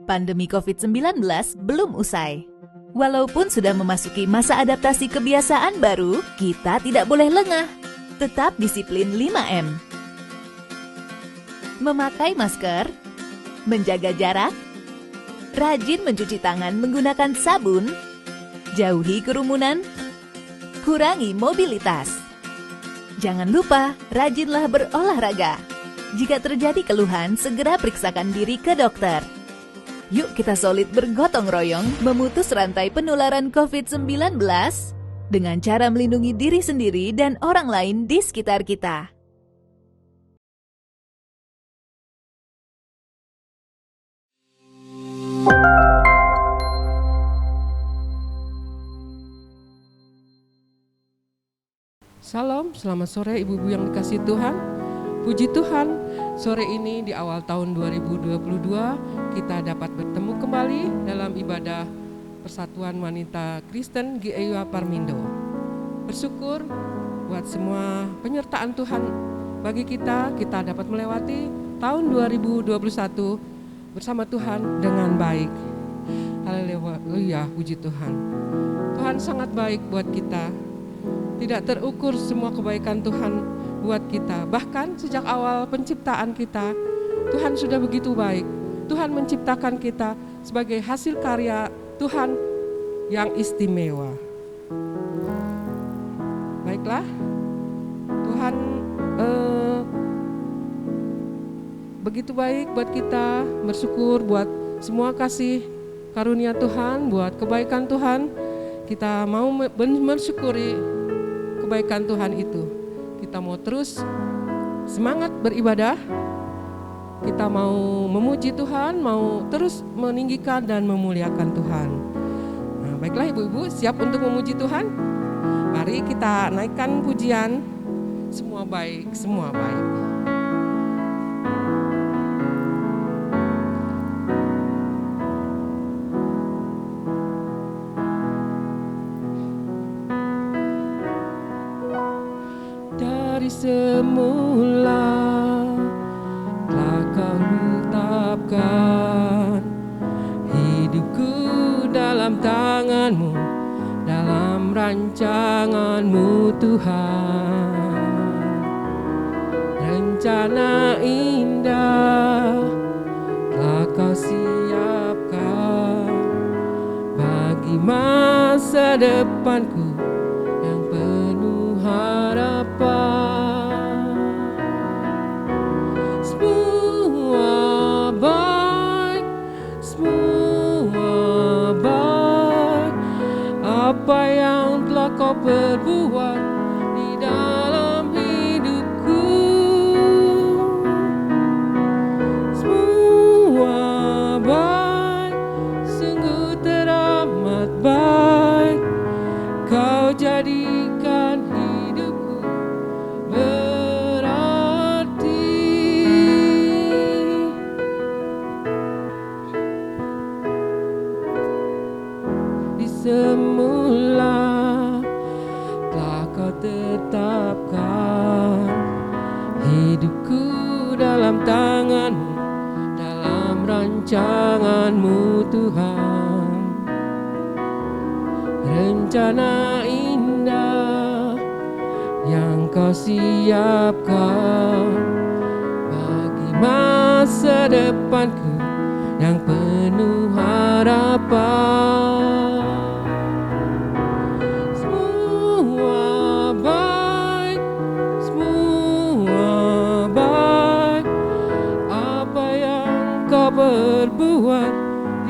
Pandemi COVID-19 belum usai. Walaupun sudah memasuki masa adaptasi kebiasaan baru, kita tidak boleh lengah. Tetap disiplin 5M. Memakai masker, menjaga jarak, rajin mencuci tangan menggunakan sabun, jauhi kerumunan, kurangi mobilitas. Jangan lupa, rajinlah berolahraga. Jika terjadi keluhan, segera periksakan diri ke dokter. Yuk kita solid bergotong royong memutus rantai penularan COVID-19 dengan cara melindungi diri sendiri dan orang lain di sekitar kita. Salam, selamat sore ibu-ibu yang dikasihi Tuhan. Puji Tuhan, sore ini di awal tahun 2022 kita dapat bertemu kembali dalam ibadah Persatuan Wanita Kristen GEIWA Parmindo. Bersyukur buat semua penyertaan Tuhan bagi kita dapat melewati tahun 2021 bersama Tuhan dengan baik. Haleluya, puji Tuhan. Tuhan sangat baik buat kita. Tidak terukur semua kebaikan Tuhan buat kita. Bahkan sejak awal penciptaan kita, Tuhan sudah begitu baik. Tuhan menciptakan kita sebagai hasil karya Tuhan yang istimewa. Baiklah, Tuhan begitu baik buat kita. Bersyukur buat semua kasih karunia Tuhan, buat kebaikan Tuhan. Kita mau bersyukuri kebaikan Tuhan itu. Kita mau terus semangat beribadah. Kita mau memuji Tuhan, mau terus meninggikan dan memuliakan Tuhan. Nah, baiklah ibu-ibu, siap untuk memuji Tuhan? Mari kita naikkan pujian. Semua baik, semua baik. Dari semula telah Kau tetapkan hidupku dalam tangan-Mu, dalam rancangan-Mu Tuhan. Rencana indah telah Kau siapkan bagi masa depanku yang penuh harapan. Semua baik, semua baik. Apa yang telah Kau perbuat di dalam hidupku. Semua baik, sungguh teramat baik. Kau jadikan hidupku berarti. Di semula telah Kau tetapkan hidupku dalam tangan-Mu, dalam rancangan-Mu Tuhan. Rencana indah yang Kau siapkan bagi masa depanku yang penuh harapan. Semua baik, semua baik. Apa yang Kau perbuat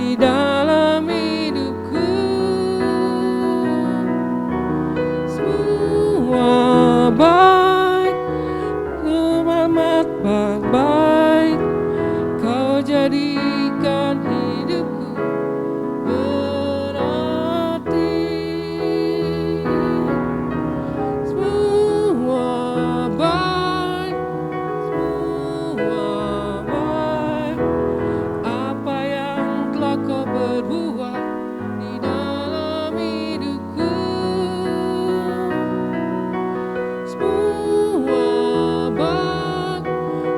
di dalam hidupku. Semua baik, teramat baik. Kau jadikan hidupku berarti. Semua baik, semua baik. Apa yang telah Kau perbuat di dalam hidupku. Semua baik,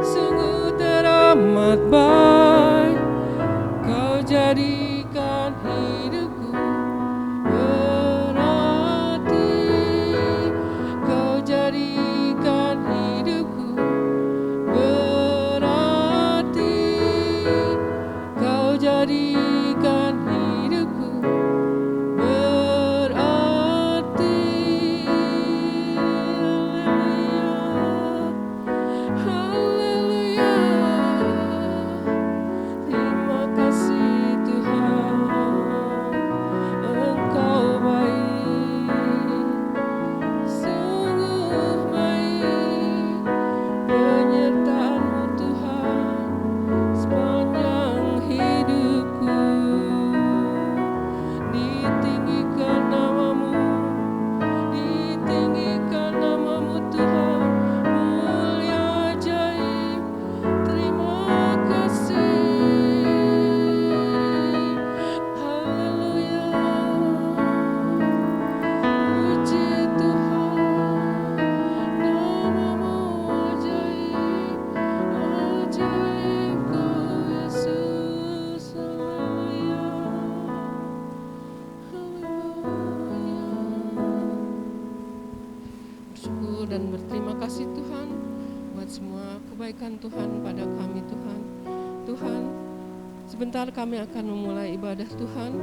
sungguh teramat baik. jadikan hidupku berarti, Kau jadikan hidupku berarti, Kau jadikan hidupku berarti. Haleluya, haleluya. Terima kasih Tuhan, Engkau baik, sungguh baik. Penyertaan-Mu Tuhan sepanjang hidupku. Ditinggikan nama-Mu, ditinggikan nama-Mu Tuhan, mulia ajaib. Terima kasih. Haleluya, puji Tuhan, nama-Mu ajaib, ajaib Kau Yesus. Haleluya, haleluya. Bersyukur dan berterima kasih Tuhan buat semua kebaikan Tuhan pada kami Tuhan. Tuhan, sebentar kami akan memulai ibadah Tuhan.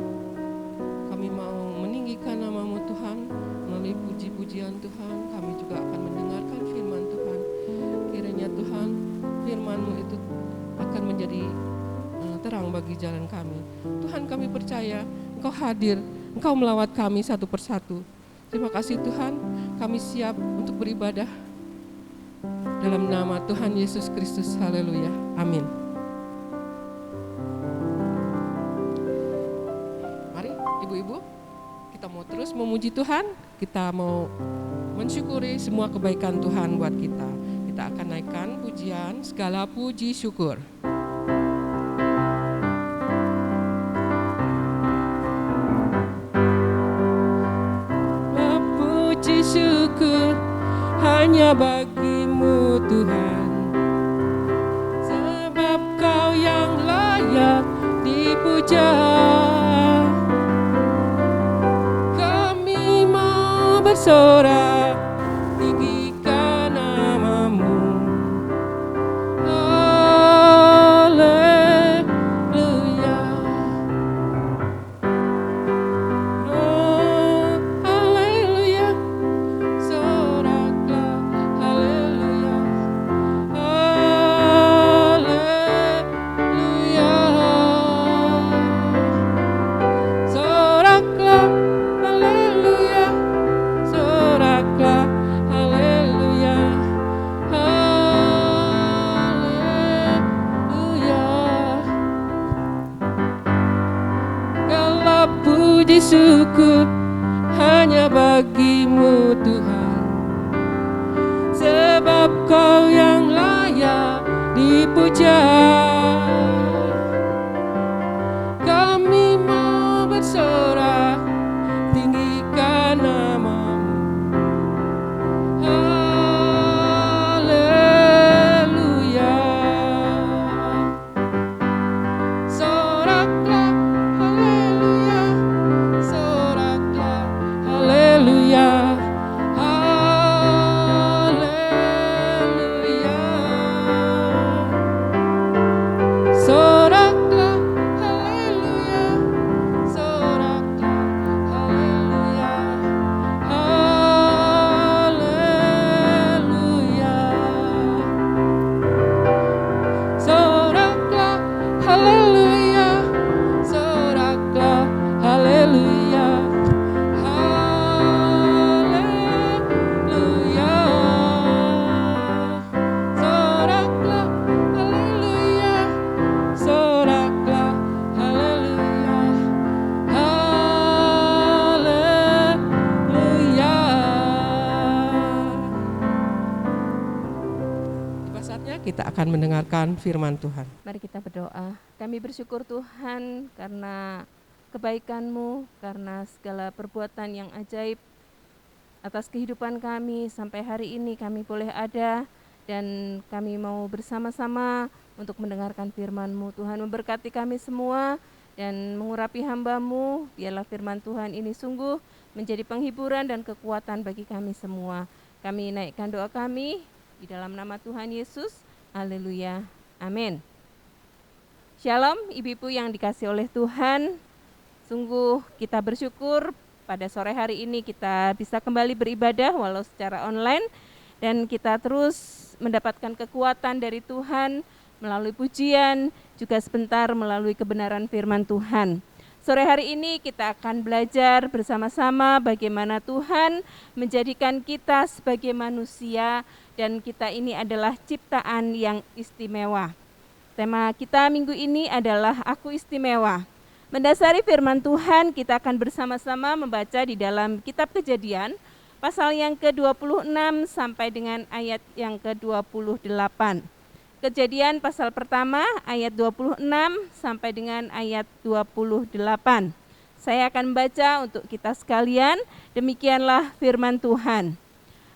Kami mau meninggikan nama-Mu Tuhan melalui puji-pujian Tuhan. Kami juga akan mendengarkan firman Tuhan. Kiranya Tuhan, firman-Mu itu akan menjadi terang bagi jalan kami. Tuhan, kami percaya Engkau hadir, Engkau melawat kami satu persatu. Terima kasih Tuhan, kami siap untuk beribadah dalam nama Tuhan Yesus Kristus. Haleluya, amin. Mari ibu-ibu, kita mau terus memuji Tuhan, kita mau mensyukuri semua kebaikan Tuhan buat kita. Kita akan naikkan pujian segala puji syukur. Puji syukur hanya bagi-Mu Tuhan, sebab Kau yang layak dipuja. Kami mau bersorak, tinggikan nama-Mu. Haleluya, oh, haleluya. Soraklah, haleluya, haleluya. Soraklah, haleluya, soraklah, haleluya, haleluya. Segala puji syukur hanya bagi-Mu Tuhan, sebab Kau yang layak dipuja. Kami mau bersorak, tinggikan nama-Mu. Haleluya. Soraklah, haleluya, soraklah, haleluya, haleluya. Soraklah, haleluya, soraklah, haleluya, haleluya. Soraklah, haleluya, soraklah, haleluya, haleluya. Soraklah, haleluya, soraklah, haleluya, haleluya. Tiba saatnya kita akan mendengarkan firman Tuhan. Mari kita berdoa. Kami bersyukur Tuhan karena kebaikan-Mu, karena segala perbuatan yang ajaib atas kehidupan kami sampai hari ini kami boleh ada dan kami mau bersama-sama untuk mendengarkan firman-Mu. Tuhan memberkati kami semua dan mengurapi hamba-Mu. Biarlah firman Tuhan ini sungguh menjadi penghiburan dan kekuatan bagi kami semua. Kami naikkan doa kami di dalam nama Tuhan Yesus. Haleluya. Amin. Shalom ibu-ibu yang dikasihi oleh Tuhan. Sungguh kita bersyukur pada sore hari ini kita bisa kembali beribadah walau secara online. Dan kita terus mendapatkan kekuatan dari Tuhan melalui pujian, juga sebentar melalui kebenaran firman Tuhan. Sore hari ini kita akan belajar bersama-sama bagaimana Tuhan menjadikan kita sebagai manusia dan kita ini adalah ciptaan yang istimewa. Tema kita minggu ini adalah Aku Istimewa. Mendasari firman Tuhan, kita akan bersama-sama membaca di dalam kitab Kejadian, pasal yang ke-26 sampai dengan ayat yang ke-28. Kejadian pasal pertama ayat 26 sampai dengan ayat 28. Saya akan baca untuk kita sekalian, demikianlah firman Tuhan.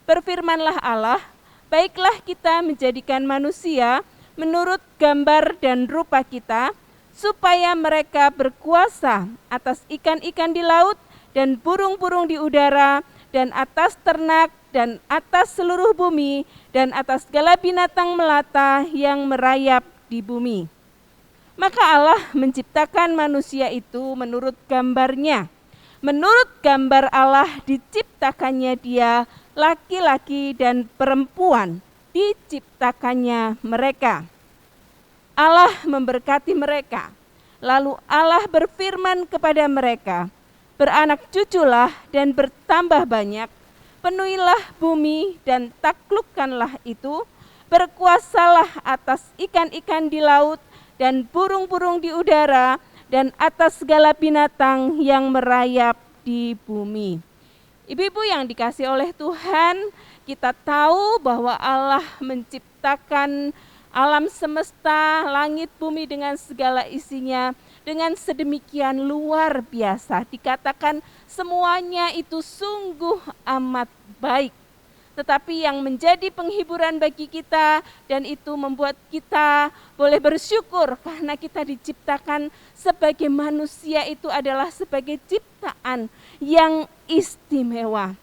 Berfirmanlah Allah, baiklah kita menjadikan manusia menurut gambar dan rupa kita, supaya mereka berkuasa atas ikan-ikan di laut dan burung-burung di udara, dan atas ternak, dan atas seluruh bumi, dan atas segala binatang melata yang merayap di bumi. Maka Allah menciptakan manusia itu menurut gambarnya. Menurut gambar Allah diciptakannya dia, laki-laki dan perempuan diciptakannya mereka. Allah memberkati mereka. Lalu Allah berfirman kepada mereka, beranak cuculah dan bertambah banyak, penuhilah bumi dan taklukkanlah itu, berkuasalah atas ikan-ikan di laut dan burung-burung di udara dan atas segala binatang yang merayap di bumi. Ibu-ibu yang dikasihi oleh Tuhan, kita tahu bahwa Allah menciptakan alam semesta, langit bumi dengan segala isinya, dengan sedemikian luar biasa. Dikatakan semuanya itu sungguh amat baik. Tetapi yang menjadi penghiburan bagi kita dan itu membuat kita boleh bersyukur karena kita diciptakan sebagai manusia itu adalah sebagai ciptaan yang istimewa.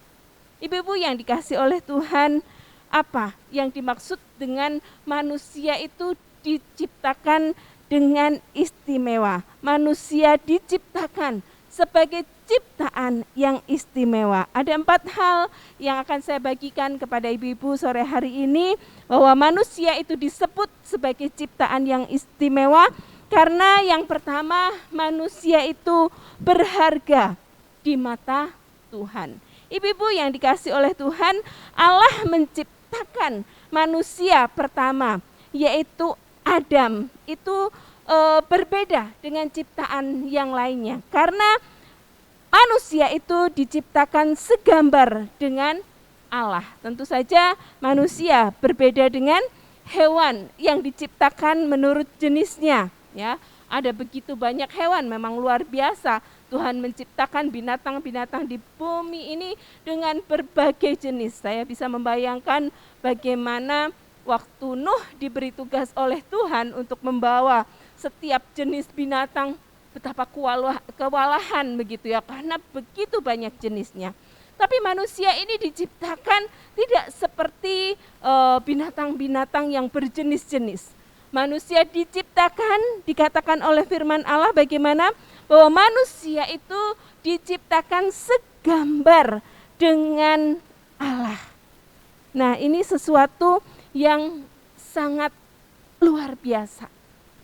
Ibu-ibu yang dikasihi oleh Tuhan, apa yang dimaksud dengan manusia itu diciptakan dengan istimewa? Manusia diciptakan sebagai ciptaan yang istimewa. Ada 4 hal yang akan saya bagikan kepada ibu-ibu sore hari ini, bahwa manusia itu disebut sebagai ciptaan yang istimewa karena yang pertama, manusia itu berharga di mata Tuhan. Ibu-ibu yang dikasihi oleh Tuhan, Allah menciptakan manusia pertama, yaitu Adam. Itu berbeda dengan ciptaan yang lainnya. Karena manusia itu diciptakan segambar dengan Allah. Tentu saja manusia berbeda dengan hewan yang diciptakan menurut jenisnya. Ya, ada begitu banyak hewan, memang luar biasa. Tuhan menciptakan binatang-binatang di bumi ini dengan berbagai jenis. Saya bisa membayangkan bagaimana waktu Nuh diberi tugas oleh Tuhan untuk membawa setiap jenis binatang, betapa kewalahan begitu ya, karena begitu banyak jenisnya. Tapi manusia ini diciptakan tidak seperti binatang-binatang yang berjenis-jenis. Manusia diciptakan, dikatakan oleh firman Allah bagaimana bahwa manusia itu diciptakan segambar dengan Allah. Nah, ini sesuatu yang sangat luar biasa.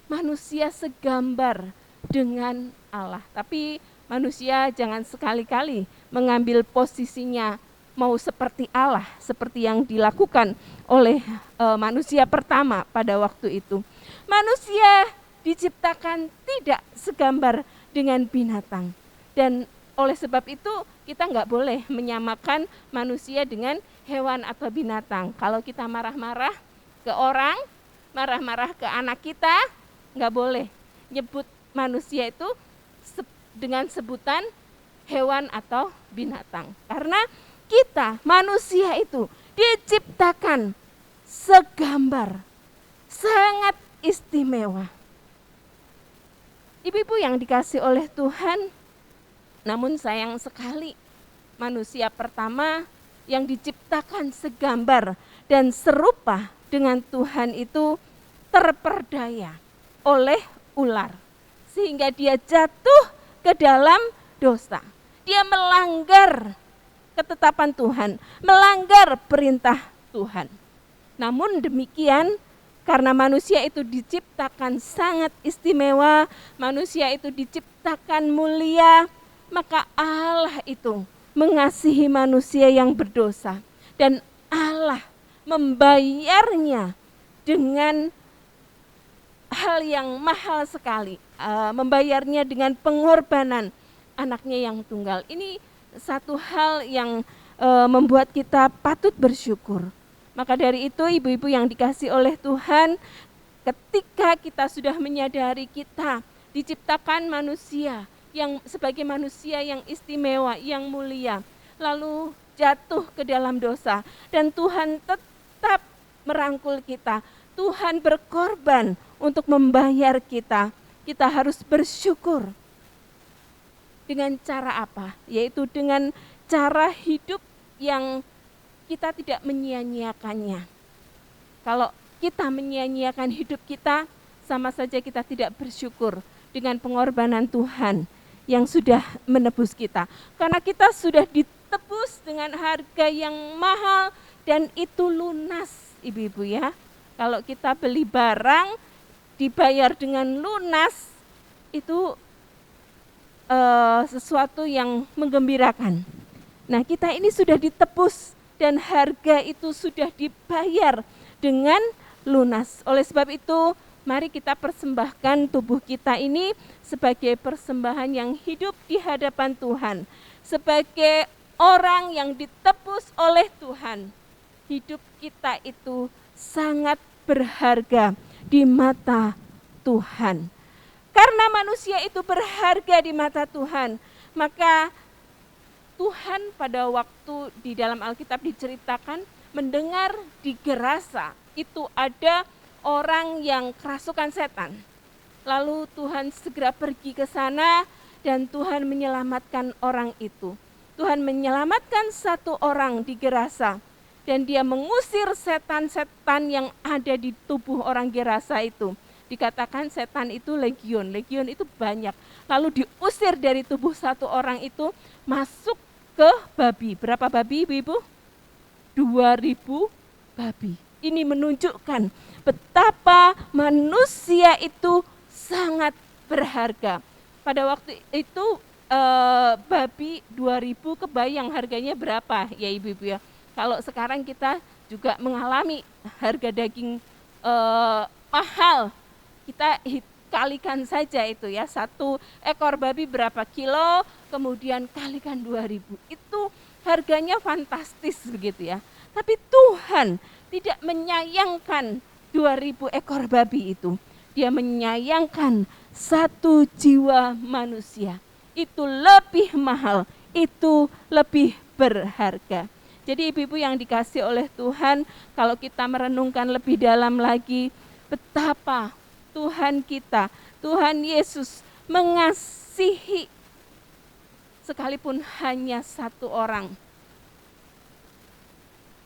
Manusia segambar dengan Allah. Tapi manusia jangan sekali-kali mengambil posisinya mau seperti Allah, seperti yang dilakukan oleh manusia pertama pada waktu itu. Manusia diciptakan tidak segambar dengan binatang. Dan oleh sebab itu kita nggak boleh menyamakan manusia dengan hewan atau binatang. Kalau kita marah-marah ke orang, marah-marah ke anak kita, nggak boleh nyebut manusia itu dengan sebutan hewan atau binatang. Karena kita manusia itu diciptakan segambar, sangat istimewa. Ibu-ibu yang dikasih oleh Tuhan, namun sayang sekali manusia pertama yang diciptakan segambar dan serupa dengan Tuhan itu terperdaya oleh ular. Sehingga dia jatuh ke dalam dosa. Dia melanggar ketetapan Tuhan, melanggar perintah Tuhan. Namun demikian, karena manusia itu diciptakan sangat istimewa, manusia itu diciptakan mulia, maka Allah itu mengasihi manusia yang berdosa. Dan Allah membayarnya dengan hal yang mahal sekali, membayarnya dengan pengorbanan anaknya yang tunggal. Ini satu hal yang membuat kita patut bersyukur. Maka dari itu ibu-ibu yang dikasih oleh Tuhan, ketika kita sudah menyadari kita diciptakan manusia yang sebagai manusia yang istimewa, yang mulia, lalu jatuh ke dalam dosa dan Tuhan tetap merangkul kita, Tuhan berkorban untuk membayar kita, kita harus bersyukur. Dengan cara apa? Yaitu dengan cara hidup yang kita tidak menyia-nyiakannya. Kalau kita menyia-nyiakan hidup kita, sama saja kita tidak bersyukur dengan pengorbanan Tuhan yang sudah menebus kita. Karena kita sudah ditebus dengan harga yang mahal dan itu lunas, ibu-ibu ya. Kalau kita beli barang dibayar dengan lunas, itu sesuatu yang menggembirakan. Nah, kita ini sudah ditebus dan harga itu sudah dibayar dengan lunas. Oleh sebab itu, mari kita persembahkan tubuh kita ini sebagai persembahan yang hidup di hadapan Tuhan. Sebagai orang yang ditebus oleh Tuhan, hidup kita itu sangat berharga di mata Tuhan. Karena manusia itu berharga di mata Tuhan, maka Tuhan pada waktu di dalam Alkitab diceritakan mendengar di Gerasa itu ada orang yang kerasukan setan. Lalu Tuhan segera pergi ke sana dan Tuhan menyelamatkan orang itu. Tuhan menyelamatkan satu orang di Gerasa dan dia mengusir setan-setan yang ada di tubuh orang Gerasa itu. Dikatakan setan itu legion itu banyak. Lalu diusir dari tubuh satu orang itu masuk ke babi. Berapa babi ibu-ibu? 2000 babi. Ini menunjukkan betapa manusia itu sangat berharga. Pada waktu itu babi 2000 kebayang harganya berapa ya ibu-ibu ya. Kalau sekarang kita juga mengalami harga daging mahal. Kita kalikan saja itu ya, satu ekor babi berapa kilo, kemudian kalikan 2000. Itu harganya fantastis begitu ya. Tapi Tuhan tidak menyayangkan 2000 ekor babi itu. Dia menyayangkan satu jiwa manusia. Itu lebih mahal, itu lebih berharga. Jadi ibu-ibu yang dikasih oleh Tuhan, kalau kita merenungkan lebih dalam lagi, betapa Tuhan kita, Tuhan Yesus mengasihi sekalipun hanya satu orang.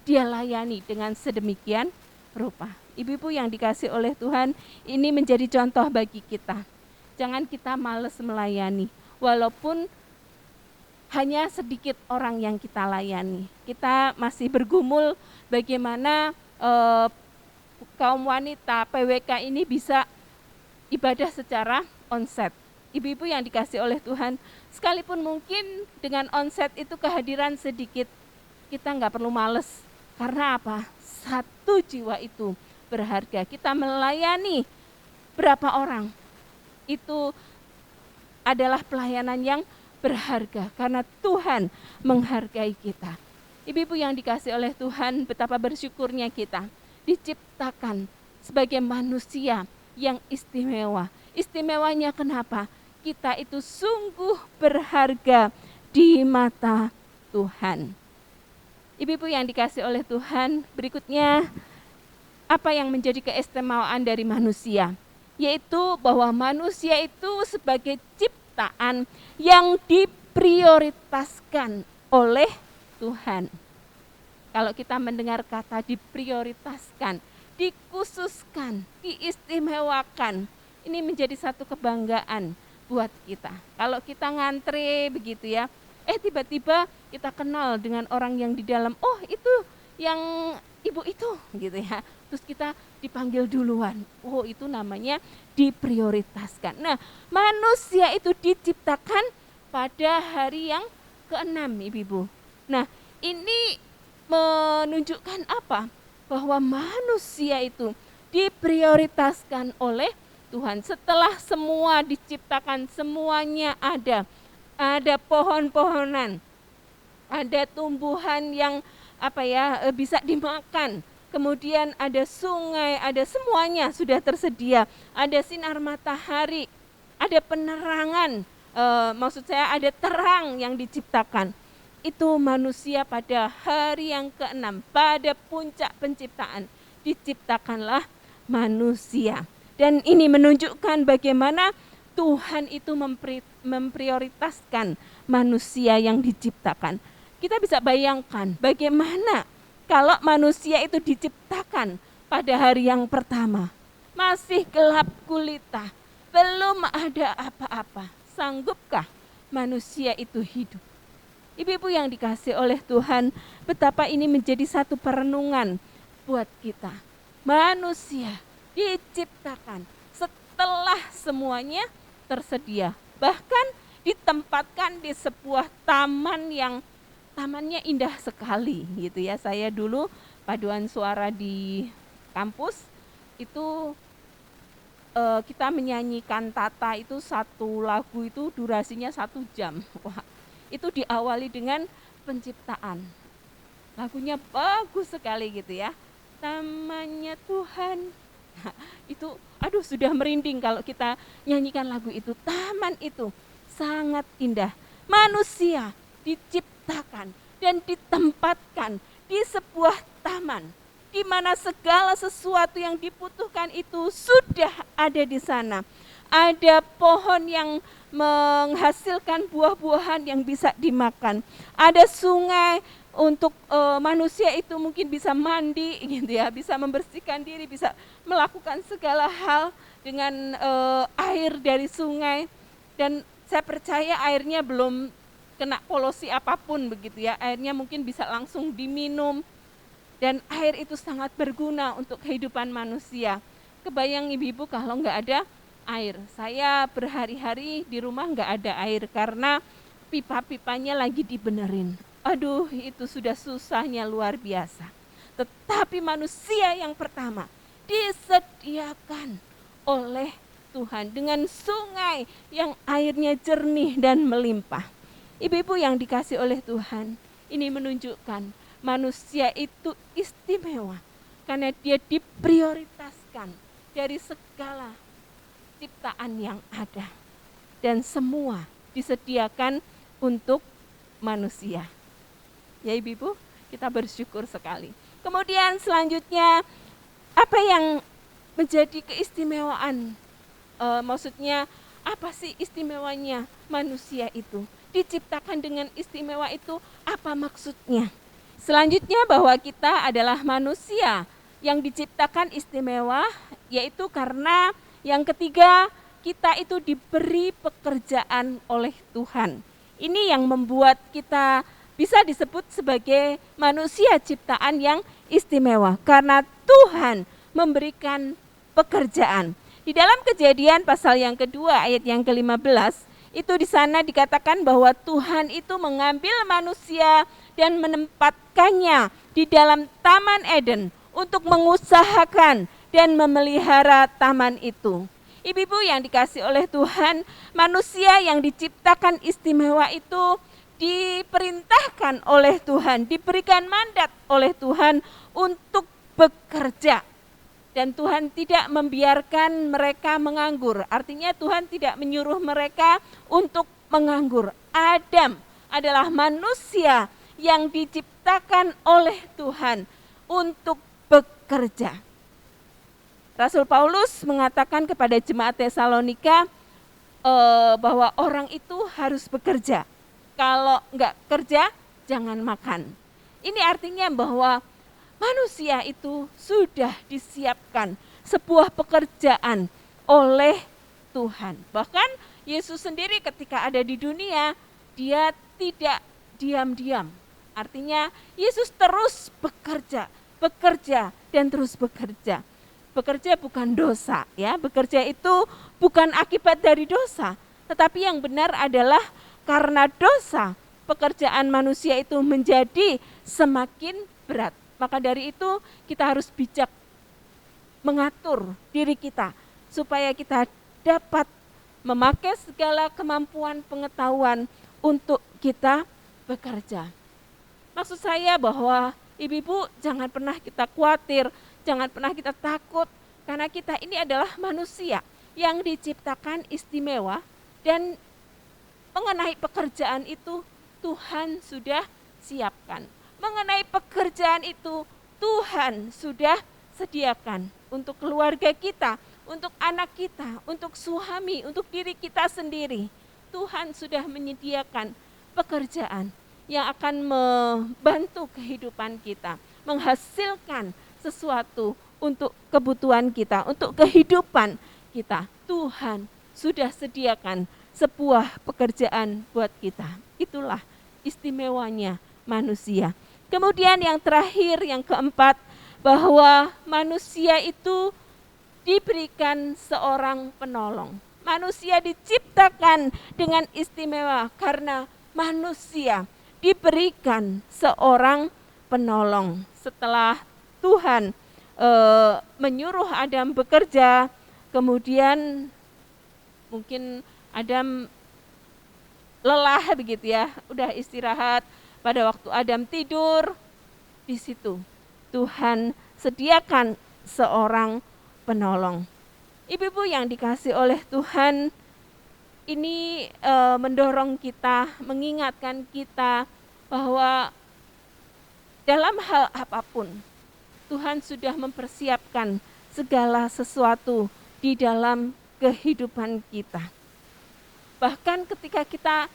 Dia layani dengan sedemikian rupa. Ibu-ibu yang dikasih oleh Tuhan, ini menjadi contoh bagi kita. Jangan kita malas melayani, walaupun hanya sedikit orang yang kita layani. Kita masih bergumul bagaimana kaum wanita PWK ini bisa ibadah secara onset. Ibu-ibu yang dikasih oleh Tuhan, sekalipun mungkin dengan onset itu kehadiran sedikit, kita nggak perlu males. Karena apa? Satu jiwa itu berharga. Kita melayani berapa orang, itu adalah pelayanan yang berharga karena Tuhan menghargai kita. Ibu-ibu yang dikasih oleh Tuhan, betapa bersyukurnya kita diciptakan sebagai manusia yang istimewa. Istimewanya kenapa? Kita itu sungguh berharga di mata Tuhan. Ibu-ibu yang dikasih oleh Tuhan, berikutnya apa yang menjadi keistimewaan dari manusia? yaitu bahwa manusia itu sebagai ciptaan yang diprioritaskan oleh Tuhan. Kalau kita mendengar kata diprioritaskan, dikhususkan, diistimewakan, ini menjadi satu kebanggaan buat kita. Kalau kita ngantre begitu ya, tiba-tiba kita kenal dengan orang yang di dalam, oh itu yang ibu itu gitu ya. Terus kita dipanggil duluan. Oh itu namanya diprioritaskan. Nah, manusia itu diciptakan pada hari yang ke-6, Ibu-ibu. Nah, ini menunjukkan apa? Bahwa manusia itu diprioritaskan oleh Tuhan. Setelah semua diciptakan, semuanya ada. Ada pohon-pohonan, ada tumbuhan yang bisa dimakan. Kemudian ada sungai, ada semuanya sudah tersedia. Ada sinar matahari, ada penerangan. Maksud saya ada terang yang diciptakan. Itu manusia pada hari yang ke-6, pada puncak penciptaan, diciptakanlah manusia. Dan ini menunjukkan bagaimana Tuhan itu memprioritaskan manusia yang diciptakan. Kita bisa bayangkan bagaimana kalau manusia itu diciptakan pada hari yang pertama. Masih gelap gulita, belum ada apa-apa. Sanggupkah manusia itu hidup? Ibu-ibu yang dikasih oleh Tuhan, betapa ini menjadi satu perenungan buat kita. Manusia diciptakan setelah semuanya tersedia. Bahkan ditempatkan di sebuah taman yang tamannya indah sekali gitu ya. Saya dulu paduan suara di kampus itu kita menyanyikan tata itu satu lagu itu durasinya 1 jam. Wah, itu diawali dengan penciptaan. Lagunya bagus sekali gitu ya. Tamannya Tuhan. Nah, itu sudah merinding kalau kita nyanyikan lagu itu. Taman itu sangat indah. Manusia diciptakan dan ditempatkan di sebuah taman di mana segala sesuatu yang dibutuhkan itu sudah ada di sana. Ada pohon yang menghasilkan buah-buahan yang bisa dimakan. Ada sungai untuk manusia itu mungkin bisa mandi gitu ya, bisa membersihkan diri, bisa melakukan segala hal dengan air dari sungai. Dan saya percaya airnya belum kena polusi apapun begitu ya. Airnya mungkin bisa langsung diminum. Dan air itu sangat berguna untuk kehidupan manusia. Kebayang ibu-ibu kalau nggak ada air. Saya berhari-hari di rumah nggak ada air karena pipa-pipanya lagi dibenerin. Aduh, itu sudah susahnya luar biasa. Tetapi manusia yang pertama disediakan oleh Tuhan dengan sungai yang airnya jernih dan melimpah. Ibu-ibu yang dikasih oleh Tuhan, ini menunjukkan manusia itu istimewa karena dia diprioritaskan dari segala ciptaan yang ada. Dan semua disediakan untuk manusia. Ya ibu-ibu, kita bersyukur sekali. Kemudian selanjutnya, apa yang menjadi keistimewaan? Maksudnya, apa sih istimewanya manusia itu? Diciptakan dengan istimewa itu, apa maksudnya? Selanjutnya bahwa kita adalah manusia yang diciptakan istimewa, yaitu karena yang ketiga, kita itu diberi pekerjaan oleh Tuhan. Ini yang membuat kita bisa disebut sebagai manusia ciptaan yang istimewa karena Tuhan memberikan pekerjaan. Di dalam Kejadian pasal yang kedua ayat yang ke-15, itu di sana dikatakan bahwa Tuhan itu mengambil manusia dan menempatkannya di dalam Taman Eden untuk mengusahakan dan memelihara taman itu. Ibu-ibu yang dikasih oleh Tuhan, manusia yang diciptakan istimewa itu diperintahkan oleh Tuhan, diberikan mandat oleh Tuhan untuk bekerja. Dan Tuhan tidak membiarkan mereka menganggur. Artinya Tuhan tidak menyuruh mereka untuk menganggur. Adam adalah manusia yang diciptakan oleh Tuhan untuk bekerja. Rasul Paulus mengatakan kepada jemaat Tesalonika bahwa orang itu harus bekerja. Kalau enggak kerja, jangan makan. Ini artinya bahwa manusia itu sudah disiapkan sebuah pekerjaan oleh Tuhan. Bahkan Yesus sendiri ketika ada di dunia, dia tidak diam-diam. Artinya Yesus terus bekerja dan terus bekerja. Bekerja bukan dosa, ya. Bekerja itu bukan akibat dari dosa, tetapi yang benar adalah karena dosa, pekerjaan manusia itu menjadi semakin berat. Maka dari itu kita harus bijak mengatur diri kita supaya kita dapat memakai segala kemampuan pengetahuan untuk kita bekerja. Maksud saya bahwa ibu-ibu jangan pernah kita khawatir, jangan pernah kita takut, karena kita ini adalah manusia yang diciptakan istimewa dan mengenai pekerjaan itu Tuhan sudah siapkan. Mengenai pekerjaan itu Tuhan sudah sediakan untuk keluarga kita, untuk anak kita, untuk suami, untuk diri kita sendiri. Tuhan sudah menyediakan pekerjaan yang akan membantu kehidupan kita, menghasilkan sesuatu untuk kebutuhan kita, untuk kehidupan kita. Tuhan sudah sediakan sebuah pekerjaan buat kita. Itulah istimewanya manusia. Kemudian yang terakhir, yang keempat, bahwa manusia itu diberikan seorang penolong. Manusia diciptakan dengan istimewa karena manusia diberikan seorang penolong. Setelah Tuhan menyuruh Adam bekerja, kemudian mungkin Adam lelah begitu ya, udah istirahat. Pada waktu Adam tidur, di situ Tuhan sediakan seorang penolong. Ibu-ibu yang dikasih oleh Tuhan, ini mendorong kita, mengingatkan kita bahwa dalam hal apapun Tuhan sudah mempersiapkan segala sesuatu di dalam kehidupan kita. Bahkan ketika kita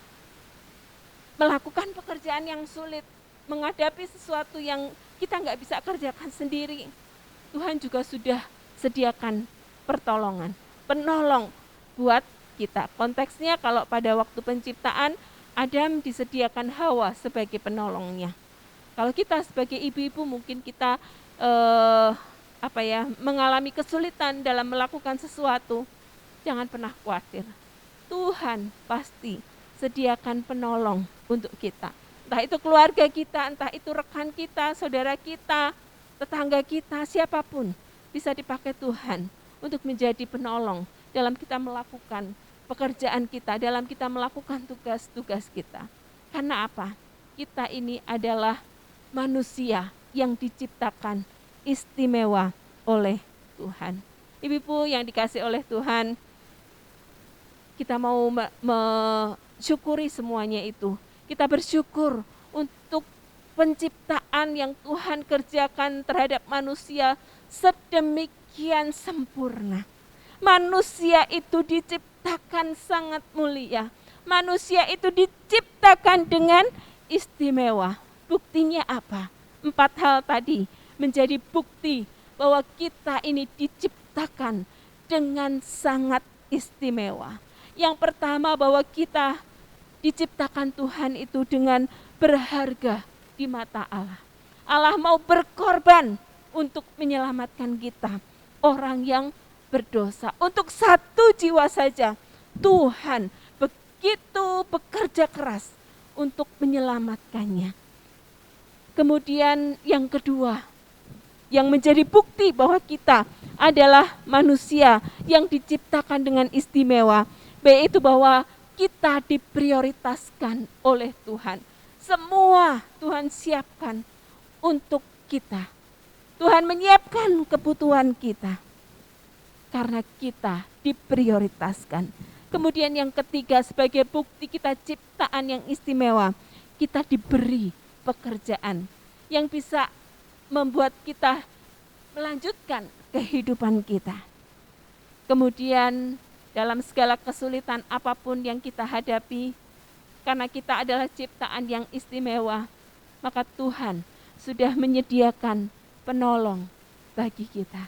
melakukan pekerjaan yang sulit, menghadapi sesuatu yang kita nggak bisa kerjakan sendiri, Tuhan juga sudah sediakan pertolongan, penolong buat kita. Konteksnya kalau pada waktu penciptaan, Adam disediakan Hawa sebagai penolongnya. Kalau kita sebagai ibu-ibu mungkin kita mengalami kesulitan dalam melakukan sesuatu, jangan pernah khawatir. Tuhan pasti sediakan penolong untuk kita. Entah itu keluarga kita, entah itu rekan kita, saudara kita, tetangga kita, siapapun bisa dipakai Tuhan untuk menjadi penolong dalam kita melakukan pekerjaan kita, dalam kita melakukan tugas-tugas kita. Karena apa? Kita ini adalah manusia yang diciptakan istimewa oleh Tuhan. Ibu-ibu yang dikasih oleh Tuhan, kita mau mensyukuri semuanya itu. Kita bersyukur untuk penciptaan yang Tuhan kerjakan terhadap manusia sedemikian sempurna. Manusia itu diciptakan sangat mulia. Manusia itu diciptakan dengan istimewa. Buktinya apa? 4 hal tadi menjadi bukti bahwa kita ini diciptakan dengan sangat istimewa. Yang pertama, bahwa kita diciptakan Tuhan itu dengan berharga di mata Allah. Allah mau berkorban untuk menyelamatkan kita, orang yang berdosa. Untuk 1 jiwa saja, Tuhan begitu bekerja keras untuk menyelamatkannya. Kemudian yang kedua, yang menjadi bukti bahwa kita adalah manusia yang diciptakan dengan istimewa, yaitu bahwa kita diprioritaskan oleh Tuhan. Semua Tuhan siapkan untuk kita. Tuhan menyiapkan kebutuhan kita karena kita diprioritaskan. Kemudian yang ketiga, sebagai bukti kita ciptaan yang istimewa, kita diberi pekerjaan yang bisa membuat kita melanjutkan kehidupan kita. Kemudian dalam segala kesulitan apapun yang kita hadapi, karena kita adalah ciptaan yang istimewa, maka Tuhan sudah menyediakan penolong bagi kita.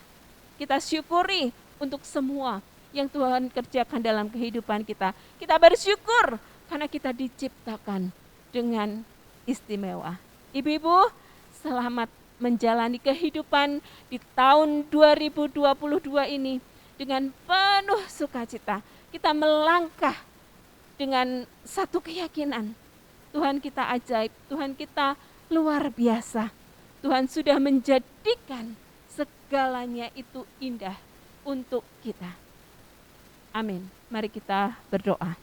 Kita syukuri untuk semua yang Tuhan kerjakan dalam kehidupan kita. Kita bersyukur karena kita diciptakan dengan istimewa. Ibu-ibu, selamat menjalani kehidupan di tahun 2022 ini dengan penuh sukacita. Kita melangkah dengan satu keyakinan. Tuhan kita ajaib, Tuhan kita luar biasa. Tuhan sudah menjadikan segalanya itu indah untuk kita. Amin. Mari kita berdoa.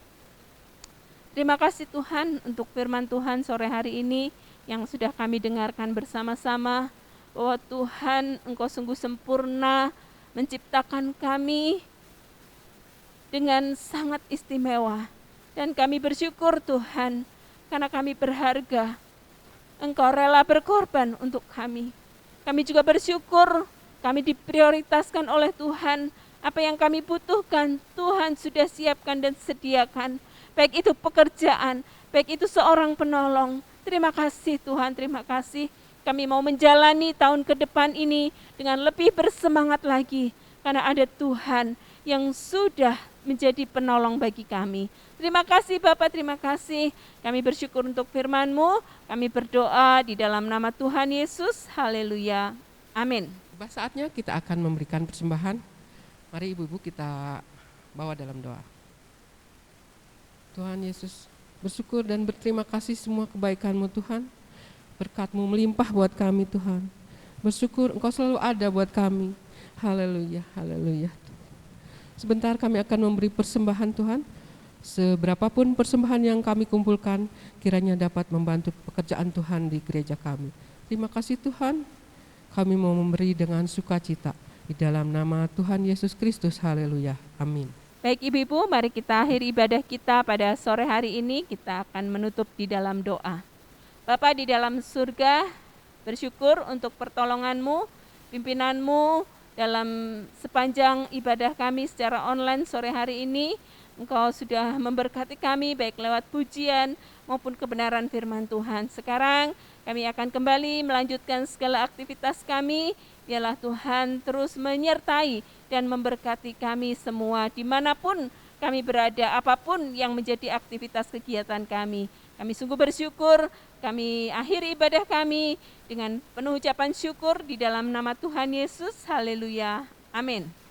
Terima kasih Tuhan untuk firman Tuhan sore hari ini yang sudah kami dengarkan bersama-sama, bahwa Tuhan Engkau sungguh sempurna menciptakan kami dengan sangat istimewa. Dan kami bersyukur Tuhan, karena kami berharga. Engkau rela berkorban untuk kami. Kami juga bersyukur kami diprioritaskan oleh Tuhan. Apa yang kami butuhkan, Tuhan sudah siapkan dan sediakan. Baik itu pekerjaan, baik itu seorang penolong. Terima kasih Tuhan, terima kasih. Kami mau menjalani tahun ke depan ini dengan lebih bersemangat lagi. Karena ada Tuhan yang sudah menjadi penolong bagi kami. Terima kasih Bapak, terima kasih. Kami bersyukur untuk firman-Mu. Kami berdoa di dalam nama Tuhan Yesus. Haleluya. Amin. Saatnya kita akan memberikan persembahan. Mari ibu-ibu kita bawa dalam doa. Tuhan Yesus, bersyukur dan berterima kasih semua kebaikan-Mu Tuhan. Berkat-Mu melimpah buat kami Tuhan. Bersyukur Engkau selalu ada buat kami. Haleluya, haleluya. Sebentar kami akan memberi persembahan Tuhan. Seberapapun persembahan yang kami kumpulkan, kiranya dapat membantu pekerjaan Tuhan di gereja kami. Terima kasih Tuhan, kami mau memberi dengan sukacita. Di dalam nama Tuhan Yesus Kristus, haleluya, amin. Baik ibu-ibu, mari kita akhiri ibadah kita pada sore hari ini. Kita akan menutup di dalam doa. Bapa di dalam surga, bersyukur untuk pertolongan-Mu, pimpinan-Mu dalam sepanjang ibadah kami secara online sore hari ini. Engkau sudah memberkati kami baik lewat pujian maupun kebenaran firman Tuhan. Sekarang kami akan kembali melanjutkan segala aktivitas kami. Biarlah Tuhan terus menyertai dan memberkati kami semua dimanapun kami berada, apapun yang menjadi aktivitas kegiatan kami. Kami sungguh bersyukur, kami akhiri ibadah kami dengan penuh ucapan syukur di dalam nama Tuhan Yesus. Haleluya. Amin.